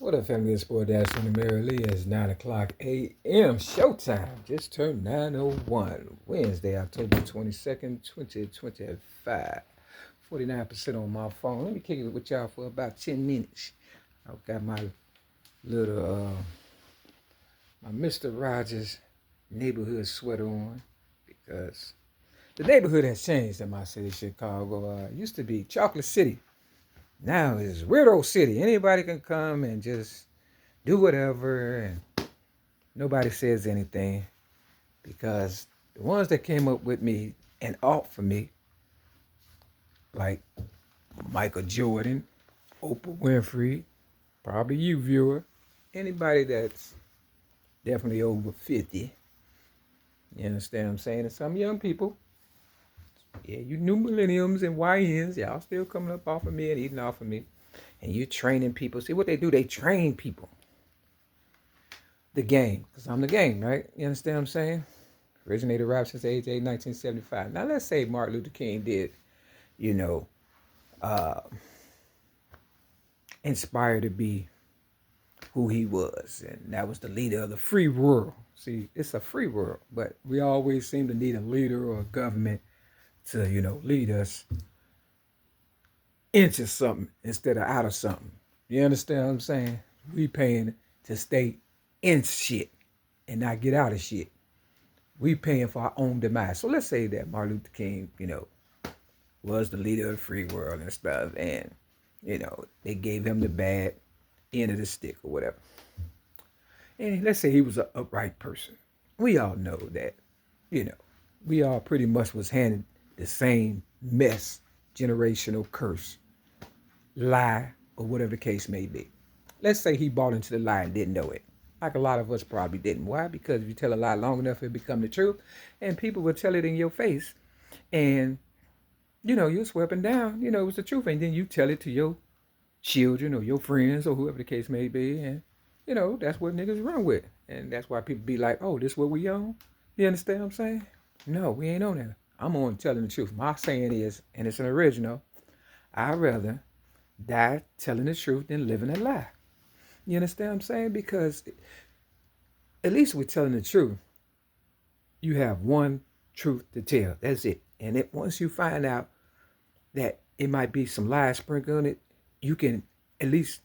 What up, family? It's boy Dash on the Mary Lee. It's 9 o'clock a.m. Showtime. Just turned 9:01. Wednesday, October 22nd, 2025. 49% on my phone. Let me kick it with y'all for about 10 minutes. I've got my little, my Mr. Rogers neighborhood sweater on because the neighborhood has changed in my city, Chicago. It used to be Chocolate City. Now it's Weirdo City. Anybody can come and just do whatever, and nobody says anything because the ones that came up with me and out for me, like Michael Jordan, Oprah Winfrey, probably you, viewer, anybody that's definitely over 50, you understand what I'm saying? And some young people, yeah, you new millenniums and YNs, y'all still coming up off of me and eating off of me. And you're training people. See what they do? They train people. The game, because I'm the game, right? You understand what I'm saying? Originated rap since the age of 1975. Now, let's say Martin Luther King did, you know, inspire to be who he was. And that was the leader of the free world. See, it's a free world, but we always seem to need a leader or a government to, lead us into something instead of out of something. You understand what I'm saying? We paying to stay in shit and not get out of shit. We paying for our own demise. So let's say that Martin Luther King, was the leader of the free world and stuff, and they gave him the bad end of the stick or whatever. And let's say he was an upright person. We all know that, we all pretty much was handed the same mess, generational curse, lie, or whatever the case may be. Let's say he bought into the lie and didn't know it. Like a lot of us probably didn't. Why? Because if you tell a lie long enough, it become the truth. And people will tell it in your face. And, you'll swear up and down, it was the truth. And then you tell it to your children or your friends or whoever the case may be. And, that's what niggas run with. And that's why people be like, oh, this what we on? You understand what I'm saying? No, we ain't on that. I'm on telling the truth. My saying is, and it's an original, I'd rather die telling the truth than living a lie. You understand what I'm saying? Because at least with telling the truth, you have one truth to tell. That's it. And once you find out that it might be some lies sprinkled on it, you can at least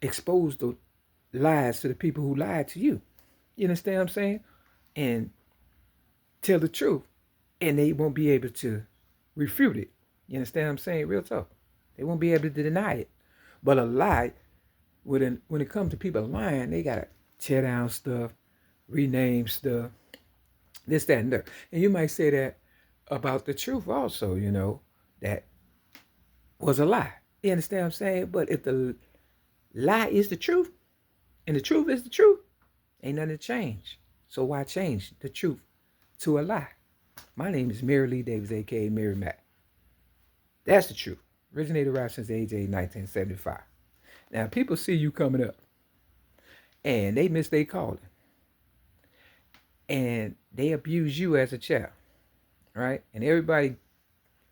expose the lies to the people who lied to you. You understand what I'm saying? And tell the truth. And they won't be able to refute it. You understand what I'm saying? Real talk. They won't be able to deny it. But a lie, when it comes to people lying, they got to tear down stuff, rename stuff, this, that, and that. And you might say that about the truth also, that was a lie. You understand what I'm saying? But if the lie is the truth, and the truth is the truth, ain't nothing to change. So why change the truth to a lie? My name is Mary Lee Davis, a.k.a. Mary Mack. That's the truth. Originated rap since the age of 1975. Now, people see you coming up, and they miss their calling. And they abuse you as a child, right? And everybody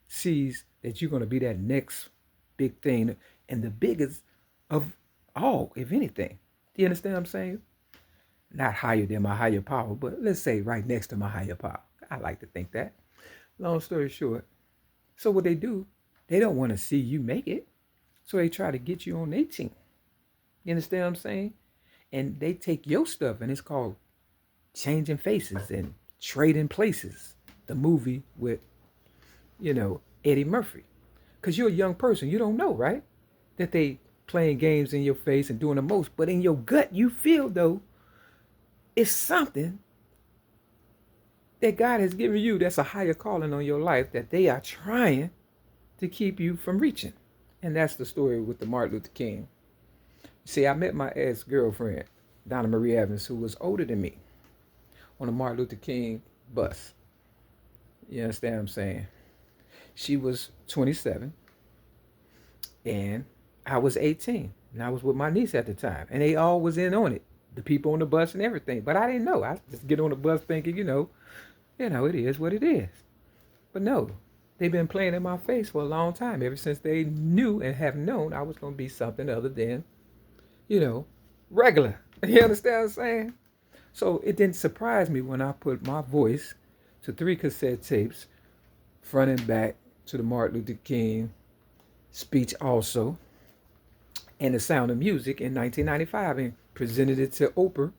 sees that you're going to be that next big thing, and the biggest of all, if anything. Do you understand what I'm saying? Not higher than my higher power, but let's say right next to my higher power. I like to think that. Long story short, so what they do, they don't want to see you make it. So they try to get you on their team. You understand what I'm saying? And they take your stuff, and it's called Changing Faces and Trading Places. The movie with, Eddie Murphy. Because you're a young person. You don't know, right? That they playing games in your face and doing the most. But in your gut, you feel, though, it's something that God has given you that's a higher calling on your life that they are trying to keep you from reaching. And that's the story with the Martin Luther King. See, I met my ex-girlfriend, Donna Marie Evans, who was older than me, on a Martin Luther King bus. You understand what I'm saying? She was 27, and I was 18, and I was with my niece at the time, and they all was in on it, the people on the bus and everything, but I didn't know. I just get on the bus thinking, it is what it is. But no, they've been playing in my face for a long time, ever since they knew and have known I was going to be something other than, regular. You understand what I'm saying? So it didn't surprise me when I put my voice to 3 cassette tapes, front and back, to the Martin Luther King speech also, and The Sound of Music in 1995, and presented it to Oprah,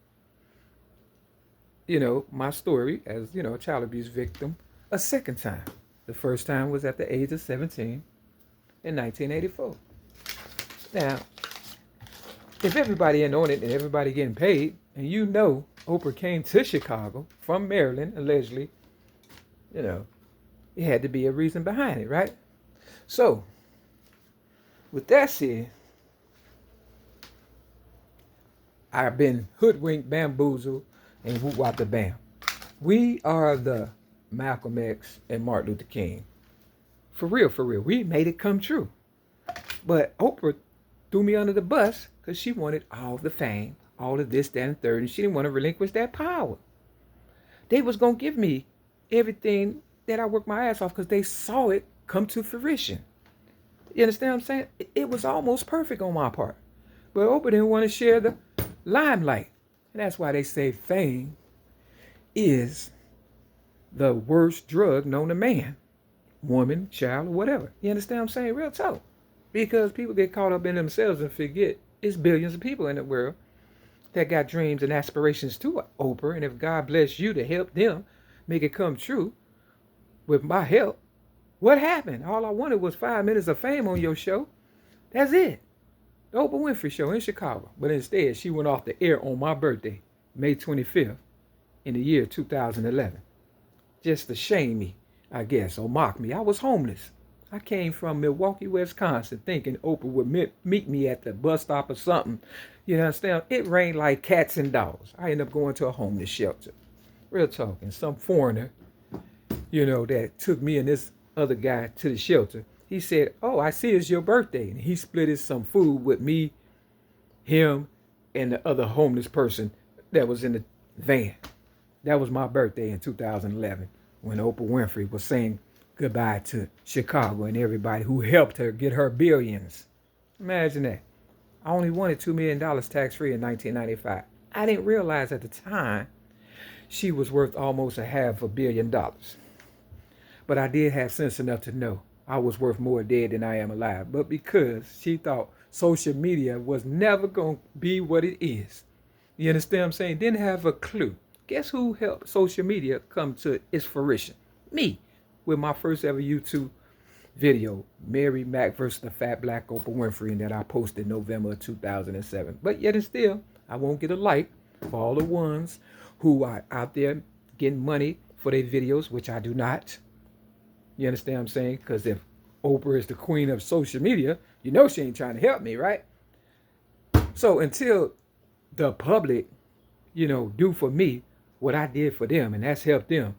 my story as, a child abuse victim a second time. The first time was at the age of 17 in 1984. Now, if everybody ain't on it and everybody getting paid, and Oprah came to Chicago from Maryland, allegedly, it had to be a reason behind it, right? So, with that said, I've been hoodwinked, bamboozled, and whoop wop the bam. We are the Malcolm X and Martin Luther King. For real, for real. We made it come true. But Oprah threw me under the bus because she wanted all the fame, all of this, that, and third, and she didn't want to relinquish that power. They was going to give me everything that I worked my ass off because they saw it come to fruition. You understand what I'm saying? It was almost perfect on my part. But Oprah didn't want to share the limelight. And that's why they say fame is the worst drug known to man, woman, child, or whatever. You understand what I'm saying? Real talk. Because people get caught up in themselves and forget it's billions of people in the world that got dreams and aspirations to Oprah. And if God bless you to help them make it come true with my help, what happened? All I wanted was 5 minutes of fame on your show. That's it. The Oprah Winfrey Show in Chicago. But instead, she went off the air on my birthday, May 25th, in the year 2011. Just to shame me, I guess, or mock me. I was homeless. I came from Milwaukee, Wisconsin, thinking Oprah would meet me at the bus stop or something. You understand? It rained like cats and dogs. I ended up going to a homeless shelter. Real talking. Some foreigner, that took me and this other guy to the shelter. He said, "Oh, I see it's your birthday." And he split some food with me, him, and the other homeless person that was in the van. That was my birthday in 2011 when Oprah Winfrey was saying goodbye to Chicago and everybody who helped her get her billions. Imagine that. I only wanted $2 million tax-free in 1995. I didn't realize at the time she was worth almost $500 million. But I did have sense enough to know I was worth more dead than I am alive. But because she thought social media was never going to be what it is. You understand what I'm saying? Didn't have a clue. Guess who helped social media come to its fruition? Me, with my first ever YouTube video, Mary Mack versus the Fat Black Oprah Winfrey, and that I posted November of 2007. But yet and still, I won't get a like for all the ones who are out there getting money for their videos, which I do not. You understand what I'm saying? Because if Oprah is the queen of social media, she ain't trying to help me, right? So until the public, do for me what I did for them, and that's help them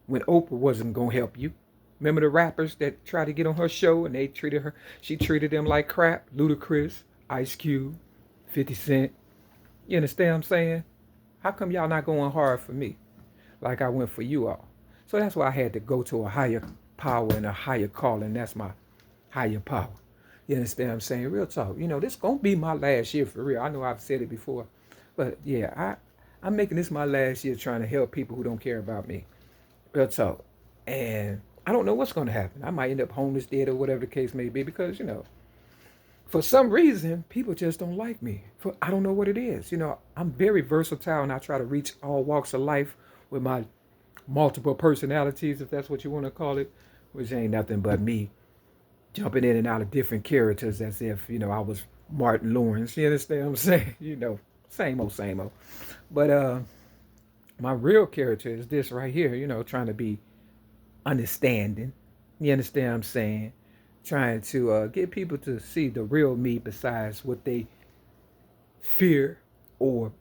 when Oprah wasn't going to help you. Remember the rappers that tried to get on her show and she treated them like crap? Ludacris, Ice Cube, 50 Cent. You understand what I'm saying? How come y'all not going hard for me like I went for you all? So that's why I had to go to a higher power and a higher calling. That's my higher power. You understand what I'm saying? Real talk. This going to be my last year for real. I know I've said it before. But yeah, I'm making this my last year trying to help people who don't care about me. Real talk. And I don't know what's going to happen. I might end up homeless, dead, or whatever the case may be because, for some reason, people just don't like me. I don't know what it is. I'm very versatile and I try to reach all walks of life with my multiple personalities, if that's what you want to call it, which ain't nothing but me jumping in and out of different characters as if, I was Martin Lawrence. You understand what I'm saying? Same old. But my real character is this right here, trying to be understanding. You understand what I'm saying? Trying to get people to see the real me besides what they fear or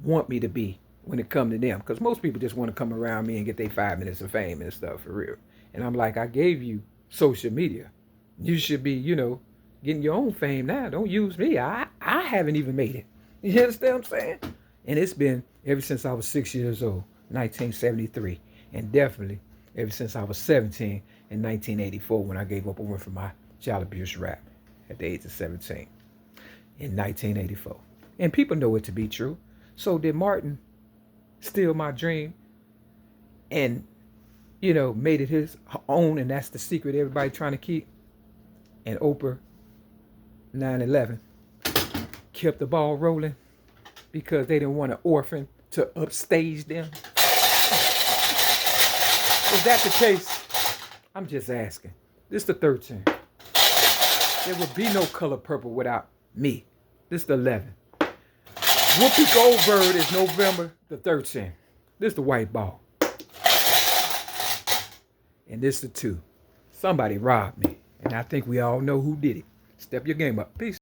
want me to be when it comes to them. Because most people just want to come around me and get their 5 minutes of fame and stuff for real. And I'm like, I gave you social media. You should be, getting your own fame now. Don't use me. I haven't even made it. You understand what I'm saying? And it's been ever since I was 6 years old, 1973. And definitely ever since I was 17 in 1984 when I gave up for my child abuse rap at the age of 17 in 1984. And people know it to be true. So did Martin steal my dream and, made it his own, and that's the secret everybody trying to keep? And Oprah 9/11 kept the ball rolling because they didn't want an orphan to upstage them. Is that the case? I'm just asking. This is the 13th. There would be no Color Purple without me. This is the 11th. Whoopi Goldberg is November the 13th. This is the white ball. And this is the 2. Somebody robbed me. And I think we all know who did it. Step your game up. Peace.